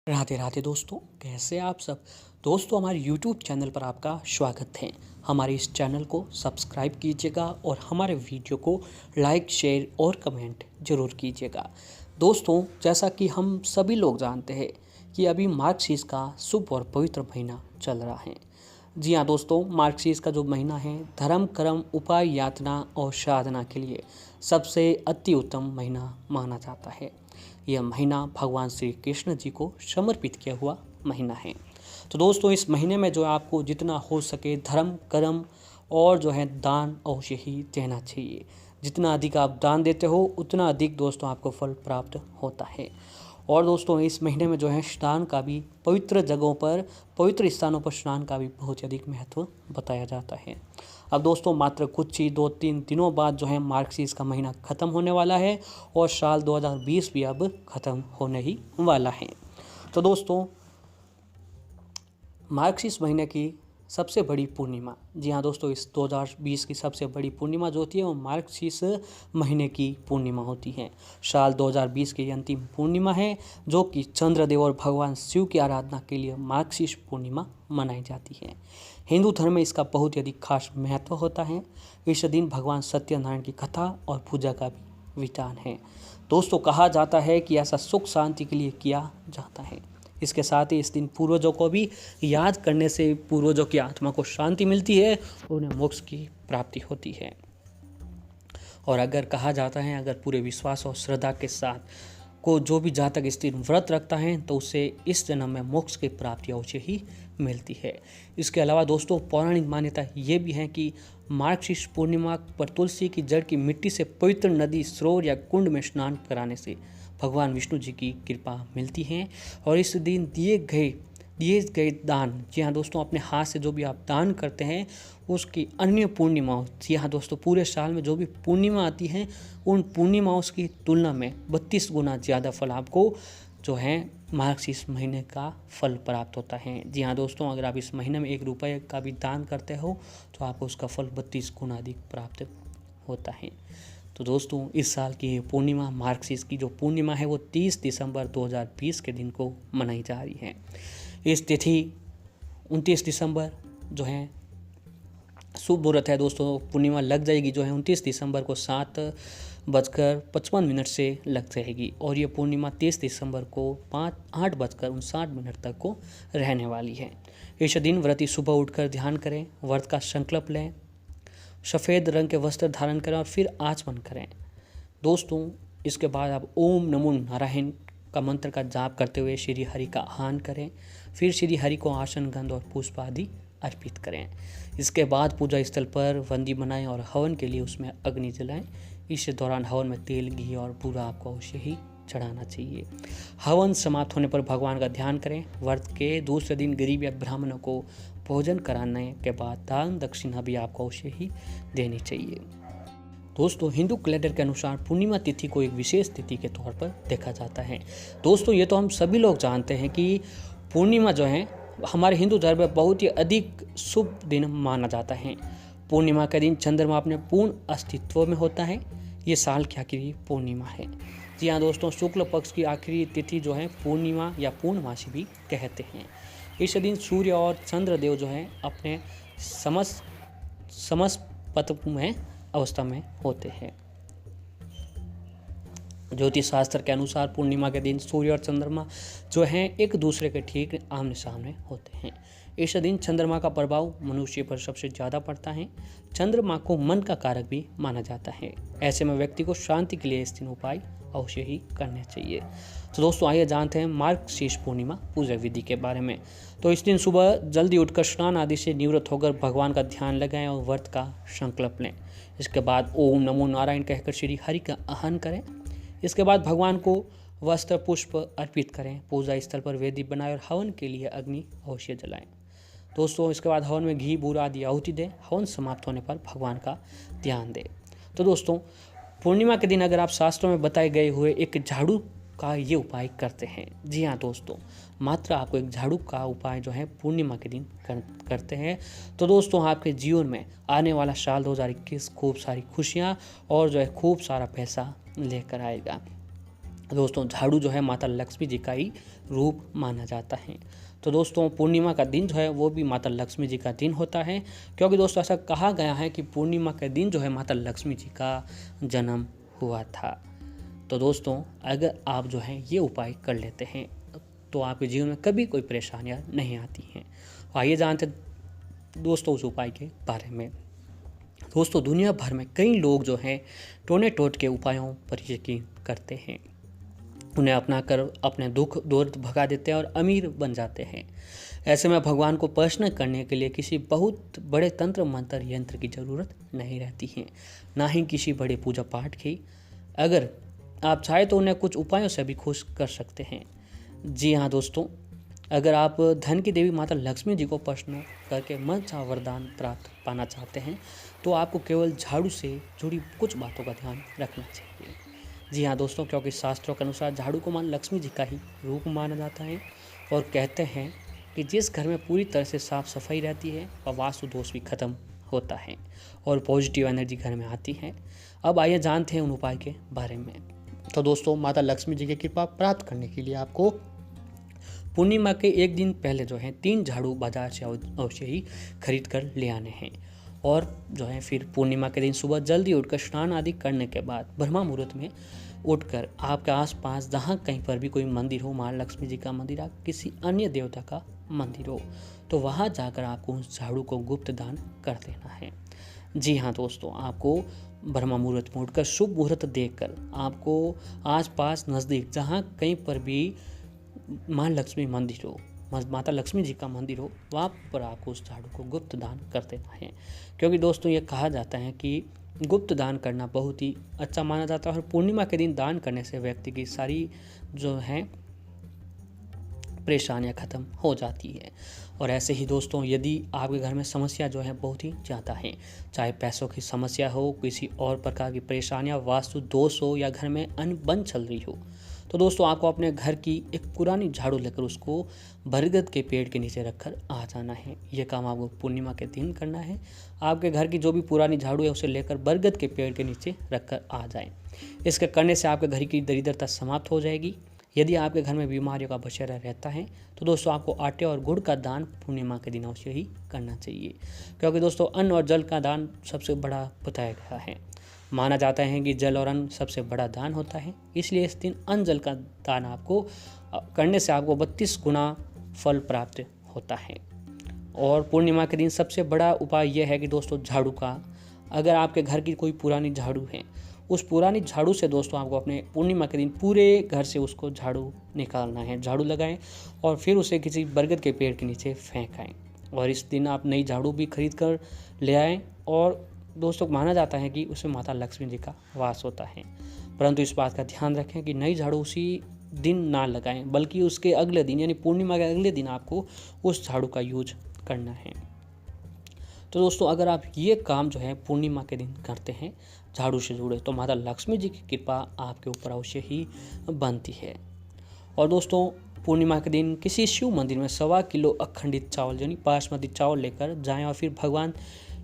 राधे राधे दोस्तों, कैसे आप सब। दोस्तों, हमारे यूट्यूब चैनल पर आपका स्वागत है। हमारे इस चैनल को सब्सक्राइब कीजिएगा और हमारे वीडियो को लाइक, शेयर और कमेंट ज़रूर कीजिएगा। दोस्तों, जैसा कि हम सभी लोग जानते हैं कि अभी मार्गशीर्ष का शुभ और पवित्र महीना चल रहा है। जी हाँ दोस्तों, मार्गशीर्ष का जो महीना है धर्म, कर्म, उपाय, यातना और साधना के लिए सबसे अति उत्तम महीना माना जाता है। यह महीना भगवान श्री कृष्ण जी को समर्पित किया हुआ महीना है। तो दोस्तों, इस महीने में जो आपको जितना हो सके धर्म, कर्म और जो है दान अवश्य ही देना चाहिए। जितना अधिक आप दान देते हो उतना अधिक दोस्तों आपको फल प्राप्त होता है। और दोस्तों, इस महीने में जो है स्नान का भी पवित्र जगहों पर, पवित्र स्थानों पर स्नान का भी बहुत अधिक महत्व बताया जाता है। अब दोस्तों, मात्र कुछ ही 2-3 दिनों बाद जो है मार्गशीर्ष का महीना ख़त्म होने वाला है और साल 2020 भी अब ख़त्म होने ही वाला है। तो दोस्तों, मार्गशीर्ष महीने की सबसे बड़ी पूर्णिमा, जी हाँ दोस्तों, इस 2020 की सबसे बड़ी पूर्णिमा जो होती है वो मार्गशीर्ष महीने की पूर्णिमा होती है। साल 2020 की अंतिम पूर्णिमा है जो कि चंद्रदेव और भगवान शिव की आराधना के लिए मार्गशीर्ष पूर्णिमा मनाई जाती है। हिंदू धर्म में इसका बहुत ही अधिक खास महत्व होता है। इस दिन भगवान सत्यनारायण की कथा और पूजा का भी विधान है। दोस्तों, कहा जाता है कि ऐसा सुख शांति के लिए किया जाता है। इसके साथ ही इस दिन पूर्वजों को भी याद करने से पूर्वजों की आत्मा को शांति मिलती है और उन्हें मोक्ष की प्राप्ति होती है। और अगर कहा जाता है, अगर पूरे विश्वास और श्रद्धा के साथ को जो भी जातक इस दिन व्रत रखता है तो उसे इस जन्म में मोक्ष की प्राप्ति अवश्य ही मिलती है। इसके अलावा दोस्तों, पौराणिक मान्यता ये भी है कि मार्गशीर्ष पूर्णिमा पर तुलसी की जड़ की मिट्टी से पवित्र नदी, सरोवर या कुंड में स्नान कराने से भगवान विष्णु जी की कृपा मिलती है। और इस दिन दिए गए दान, जी हाँ दोस्तों, अपने हाथ से जो भी आप दान करते हैं उसकी अन्य पूर्णिमाओं, जी हाँ दोस्तों, पूरे साल में जो भी पूर्णिमा आती हैं उन पूर्णिमाओं की तुलना में 32 गुना ज़्यादा फल आपको जो है मार्गशीर्ष महीने का फल प्राप्त होता है। जी हाँ दोस्तों, अगर आप इस महीने में 1 रुपये का भी दान करते हो तो आपको उसका फल 32 गुना अधिक प्राप्त होता है। तो दोस्तों, इस साल की पूर्णिमा, मार्गशीर्ष की जो पूर्णिमा है वो 30 दिसंबर 2020 के दिन को मनाई जा रही है। इस तिथि 29 दिसंबर जो है शुभ मुहूर्त है दोस्तों। पूर्णिमा लग जाएगी जो है 29 दिसंबर को 7:55 से लग जाएगी और ये पूर्णिमा 30 दिसंबर को 8:59 तक को रहने वाली है। इस दिन व्रती सुबह उठकर ध्यान करें, व्रत का संकल्प लें, सफ़ेद रंग के वस्त्र धारण करें और फिर आचमन करें। दोस्तों, इसके बाद आप ओम नमो नारायण का मंत्र का जाप करते हुए श्री हरि का आह्वान करें। फिर श्री हरि को आसन, गंध और पुष्प आदि अर्पित करें। इसके बाद पूजा स्थल पर वंदी बनाएं और हवन के लिए उसमें अग्नि जलाएं। इस दौरान हवन में तेल, घी और बूरा आपको अवश्य ही चढ़ाना चाहिए। हवन समाप्त होने पर भगवान का ध्यान करें। व्रत के दूसरे दिन गरीब या ब्राह्मणों को भोजन कराने के बाद दान दक्षिणा भी आपको अवश्य ही देनी चाहिए। दोस्तों, हिंदू कैलेंडर के अनुसार पूर्णिमा तिथि को एक विशेष तिथि के तौर पर देखा जाता है। दोस्तों, ये तो हम सभी लोग जानते हैं कि पूर्णिमा जो है हमारे हिंदू धर्म में बहुत ही अधिक शुभ दिन माना जाता है। पूर्णिमा के दिन चंद्रमा अपने पूर्ण अस्तित्व में होता है। ये साल की आखिरी पूर्णिमा है। जी हाँ दोस्तों, शुक्ल पक्ष की आखिरी तिथि जो है पूर्णिमा या पूर्णमासी भी कहते हैं। इस दिन सूर्य और चंद्रदेव जो है अपने समस्त में अवस्था में होते हैं। ज्योतिष शास्त्र के अनुसार पूर्णिमा के दिन सूर्य और चंद्रमा जो हैं एक दूसरे के ठीक आमने सामने होते हैं। इस दिन चंद्रमा का प्रभाव मनुष्य पर सबसे ज़्यादा पड़ता है। चंद्रमा को मन का कारक भी माना जाता है। ऐसे में व्यक्ति को शांति के लिए इस दिन उपाय अवश्य ही करने चाहिए। तो दोस्तों, आइए जानते हैं मार्गशीर्ष पूर्णिमा पूजा विधि के बारे में। तो इस दिन सुबह जल्दी उठकर स्नान आदि से निवृत्त होकर भगवान का ध्यान लगाएं और व्रत का संकल्प लें। इसके बाद ओम नमो नारायण कहकर श्री हरि का आह्वान करें। इसके बाद भगवान को वस्त्र, पुष्प अर्पित करें। पूजा स्थल पर वेदी बनाएं और हवन के लिए अग्नि अवश्य जलाएं। दोस्तों, इसके बाद हवन में घी, बूरा आदि आहुति दें। हवन समाप्त होने पर भगवान का ध्यान दें। तो दोस्तों, पूर्णिमा के दिन अगर आप शास्त्रों में बताए गए हुए एक झाड़ू का ये उपाय करते हैं, जी हाँ दोस्तों, मात्र आपको एक झाड़ू का उपाय जो है पूर्णिमा के दिन करते हैं, तो दोस्तों आपके जीवन में आने वाला साल 2021 खूब सारी खुशियाँ और जो है खूब सारा पैसा लेकर आएगा। दोस्तों झाड़ू जो है माता लक्ष्मी जी का ही रूप माना जाता है। तो दोस्तों पूर्णिमा का दिन जो है वो भी माता लक्ष्मी जी का दिन होता है, क्योंकि दोस्तों ऐसा कहा गया है कि पूर्णिमा के दिन जो है माता लक्ष्मी जी का जन्म हुआ था। तो दोस्तों अगर आप जो है ये उपाय कर लेते हैं तो आपके जीवन में कभी कोई परेशानियां नहीं आती हैं। आइए जानते दोस्तों उस उपाय के बारे में। दोस्तों दुनिया भर में कई लोग जो हैं टोने टोट के उपायों पर यकीन करते हैं, उन्हें अपनाकर अपने दुख दर्द भगा देते हैं और अमीर बन जाते हैं। ऐसे में भगवान को प्रसन्न करने के लिए किसी बहुत बड़े तंत्र मंत्र यंत्र की ज़रूरत नहीं रहती है, ना ही किसी बड़े पूजा पाठ की। अगर आप चाहे तो उन्हें कुछ उपायों से भी खुश कर सकते हैं। जी हाँ दोस्तों, अगर आप धन की देवी माता लक्ष्मी जी को प्रसन्न करके मन चाह वरदान प्राप्त पाना चाहते हैं तो आपको केवल झाड़ू से जुड़ी कुछ बातों का ध्यान रखना चाहिए। जी हाँ दोस्तों, क्योंकि शास्त्रों के अनुसार झाड़ू को मां लक्ष्मी जी का ही रूप माना जाता है और कहते हैं कि जिस घर में पूरी तरह से साफ सफाई रहती है वह वास्तु दोष भी खत्म होता है और पॉजिटिव एनर्जी घर में आती है। अब आइए जानते हैं उन उपाय के बारे में। तो दोस्तों माता लक्ष्मी जी की कृपा प्राप्त करने के लिए आपको पूर्णिमा के एक दिन पहले जो है 3 झाड़ू बाजार से अवश्य ही खरीद कर ले आने हैं और जो है फिर पूर्णिमा के दिन सुबह जल्दी उठकर स्नान आदि करने के बाद ब्रह्मा मुहूर्त में उठकर आपके आसपास जहाँ कहीं पर भी कोई मंदिर हो, माँ लक्ष्मी जी का मंदिर, किसी अन्य देवता का मंदिर हो, तो वहाँ जाकर आपको उस झाड़ू को गुप्त दान कर देना है। जी हाँ दोस्तों, आपको ब्रह्मा मुहूर्त में उठकर शुभ मुहूर्त देखकर आपको आसपास नज़दीक जहाँ कहीं पर भी माँ लक्ष्मी मंदिर हो, माता लक्ष्मी जी का मंदिर हो, वहाँ पर आपको उस झाड़ू को गुप्त दान कर देना है। क्योंकि दोस्तों ये कहा जाता है कि गुप्त दान करना बहुत ही अच्छा माना जाता है और पूर्णिमा के दिन दान करने से व्यक्ति की सारी जो है परेशानियां खत्म हो जाती है। और ऐसे ही दोस्तों यदि आपके घर में समस्या जो है बहुत ही ज़्यादा है, चाहे पैसों की समस्या हो, किसी और प्रकार की परेशानियां, वास्तु दोष हो या घर में अनबन चल रही हो, तो दोस्तों आपको अपने घर की एक पुरानी झाड़ू लेकर उसको बरगद के पेड़ के नीचे रखकर आ जाना है। ये काम आपको पूर्णिमा के दिन करना है। आपके घर की जो भी पुरानी झाड़ू है उसे लेकर बरगद के पेड़ के नीचे रखकर आ जाएं। इसके करने से आपके घर की दरिद्रता समाप्त हो जाएगी। यदि आपके घर में बीमारियों का बसेरा रहता है तो दोस्तों आपको आटे और गुड़ का दान पूर्णिमा के दिन अवश्य ही करना चाहिए, क्योंकि दोस्तों अन्न और जल का दान सबसे बड़ा बताया गया है। माना जाता है कि जल और अन्न सबसे बड़ा दान होता है, इसलिए इस दिन अन्न जल का दान आपको करने से आपको 32 गुना फल प्राप्त होता है। और पूर्णिमा के दिन सबसे बड़ा उपाय यह है कि दोस्तों झाड़ू का, अगर आपके घर की कोई पुरानी झाड़ू है, उस पुरानी झाड़ू से दोस्तों आपको अपने पूर्णिमा के दिन पूरे घर से उसको झाड़ू निकालना है, झाड़ू लगाएं और फिर उसे किसी बरगद के पेड़ के नीचे फेंक आएँ। और इस दिन आप नई झाड़ू भी खरीद कर ले आएँ और दोस्तों माना जाता है कि उसमें माता लक्ष्मी जी का वास होता है। परंतु इस बात का ध्यान रखें कि नई झाड़ू उसी दिन ना लगाएं, बल्कि उसके अगले दिन यानी पूर्णिमा के अगले दिन आपको उस झाड़ू का यूज करना है। तो दोस्तों अगर आप ये काम जो है पूर्णिमा के दिन करते हैं झाड़ू से जुड़े, तो माता लक्ष्मी जी की कृपा आपके ऊपर अवश्य ही बनती है। और दोस्तों पूर्णिमा के दिन किसी शिव मंदिर में 1.25 किलो अखंडित चावल यानी बासमती चावल लेकर जाएं और फिर भगवान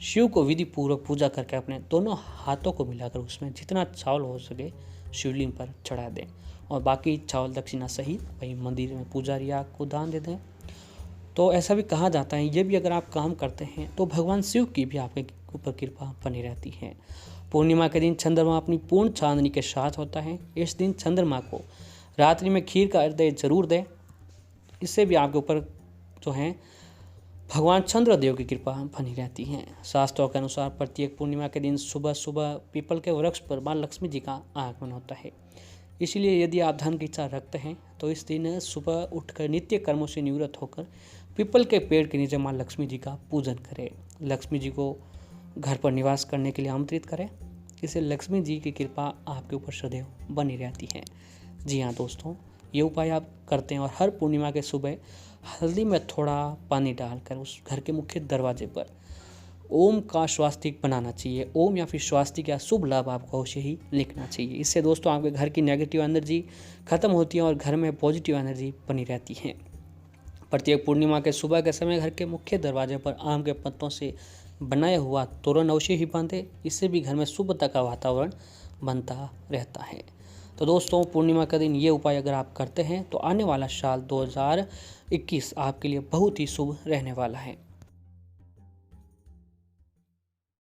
शिव को विधि पूर्वक पूजा करके अपने दोनों हाथों को मिलाकर उसमें जितना चावल हो सके शिवलिंग पर चढ़ा दें और बाकी चावल दक्षिणा सहित वही मंदिर में पुजारिया को दान दे दें। तो ऐसा भी कहा जाता है, ये भी अगर आप काम करते हैं तो भगवान शिव की भी आपके ऊपर कृपा बनी रहती है। पूर्णिमा के दिन चंद्रमा अपनी पूर्ण चांदनी के साथ होता है। इस दिन चंद्रमा को रात्रि में खीर का अर्घ्य जरूर दें, इससे भी आपके ऊपर जो है भगवान चंद्रदेव की कृपा बनी रहती है। शास्त्रों के अनुसार प्रत्येक पूर्णिमा के दिन सुबह सुबह पीपल के वृक्ष पर माँ लक्ष्मी जी का आगमन होता है। इसलिए यदि आप धन की इच्छा रखते हैं तो इस दिन सुबह उठकर नित्य कर्मों से निवृत्त होकर पीपल के पेड़ के नीचे माँ लक्ष्मी जी का पूजन करें। लक्ष्मी जी को घर पर निवास करने के लिए आमंत्रित करें, इससे लक्ष्मी जी की कृपा आपके ऊपर सदैव बनी रहती है। जी हाँ दोस्तों, ये उपाय आप करते हैं और हर पूर्णिमा के सुबह हल्दी में थोड़ा पानी डालकर उस घर के मुख्य दरवाजे पर ओम का स्वास्तिक बनाना चाहिए। ओम या फिर स्वास्तिक या शुभ लाभ आपको अवश्य ही लिखना चाहिए। इससे दोस्तों आपके घर की नेगेटिव एनर्जी खत्म होती है और घर में पॉजिटिव एनर्जी बनी रहती है। प्रत्येक पूर्णिमा के सुबह के समय घर के मुख्य दरवाजे पर आम के पत्तों से बनाया हुआ तोरण अवश्य ही बांधे, इससे भी घर में शुभता का वातावरण बनता रहता है। तो दोस्तों पूर्णिमा का दिन ये उपाय अगर आप करते हैं तो आने वाला साल 2021 आपके लिए बहुत ही शुभ रहने वाला है।